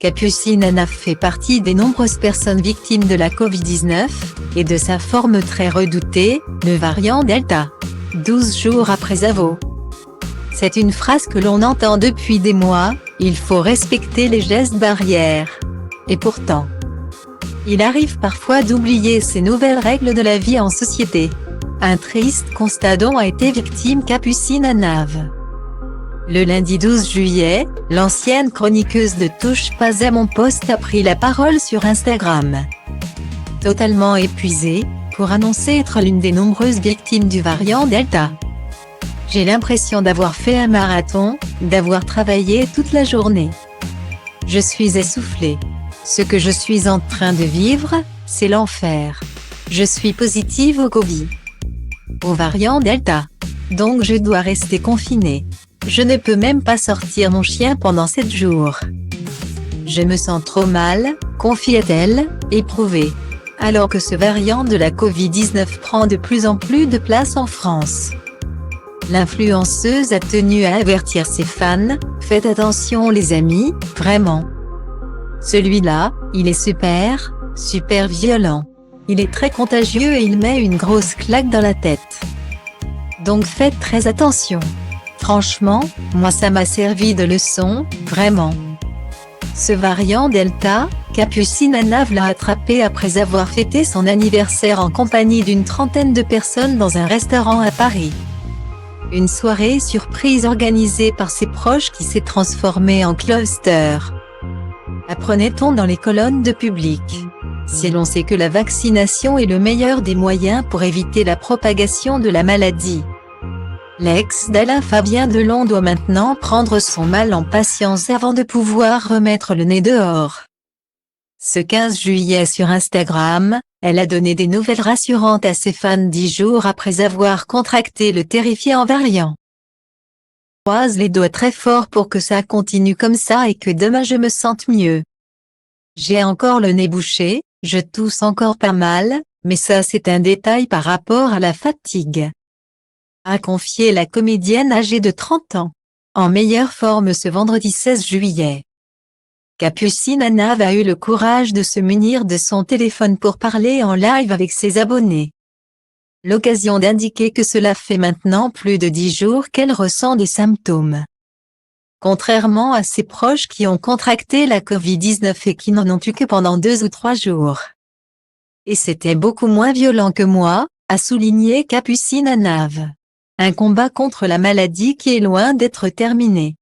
Capucine Anav fait partie des nombreuses personnes victimes de la Covid-19, et de sa forme très redoutée, le variant Delta. 12 jours après Zavo. C'est une phrase que l'on entend depuis des mois, il faut respecter les gestes barrières. Et pourtant, il arrive parfois d'oublier ces nouvelles règles de la vie en société. Un triste constat dont a été victime Capucine Anav. Le lundi 12 juillet, l'ancienne chroniqueuse de Touche pas à mon poste a pris la parole sur Instagram. Totalement épuisée, pour annoncer être l'une des nombreuses victimes du variant Delta. J'ai l'impression d'avoir fait un marathon, d'avoir travaillé toute la journée. Je suis essoufflée. Ce que je suis en train de vivre, c'est l'enfer. Je suis positive au Covid. Au variant Delta. Donc je dois rester confinée. Je ne peux même pas sortir mon chien pendant 7 jours. Je me sens trop mal, confiait-elle, éprouvée. Alors que ce variant de la Covid-19 prend de plus en plus de place en France. L'influenceuse a tenu à avertir ses fans, faites attention les amis, vraiment. Celui-là, il est super violent. Il est très contagieux et il met une grosse claque dans la tête. Donc faites très attention. Franchement, moi ça m'a servi de leçon, vraiment. Ce variant Delta, Capucine Anav l'a attrapé après avoir fêté son anniversaire en compagnie d'une trentaine de personnes dans un restaurant à Paris. Une soirée surprise organisée par ses proches qui s'est transformée en cluster. Apprenait-on dans les colonnes de Public. Si l'on sait que la vaccination est le meilleur des moyens pour éviter la propagation de la maladie. L'ex d'Alain Fabien Delon doit maintenant prendre son mal en patience avant de pouvoir remettre le nez dehors. Ce 15 juillet sur Instagram, elle a donné des nouvelles rassurantes à ses fans 10 jours après avoir contracté le terrifiant variant. Je croise les doigts très fort pour que ça continue comme ça et que demain je me sente mieux. J'ai encore le nez bouché, je tousse encore pas mal, mais ça c'est un détail par rapport à la fatigue. A confié la comédienne âgée de 30 ans. En meilleure forme ce vendredi 16 juillet. Capucine Anav a eu le courage de se munir de son téléphone pour parler en live avec ses abonnés. L'occasion d'indiquer que cela fait maintenant plus de 10 jours qu'elle ressent des symptômes. Contrairement à ses proches qui ont contracté la Covid-19 et qui n'en ont eu que pendant 2 ou 3 jours. Et c'était beaucoup moins violent que moi, a souligné Capucine Anav. Un combat contre la maladie qui est loin d'être terminé.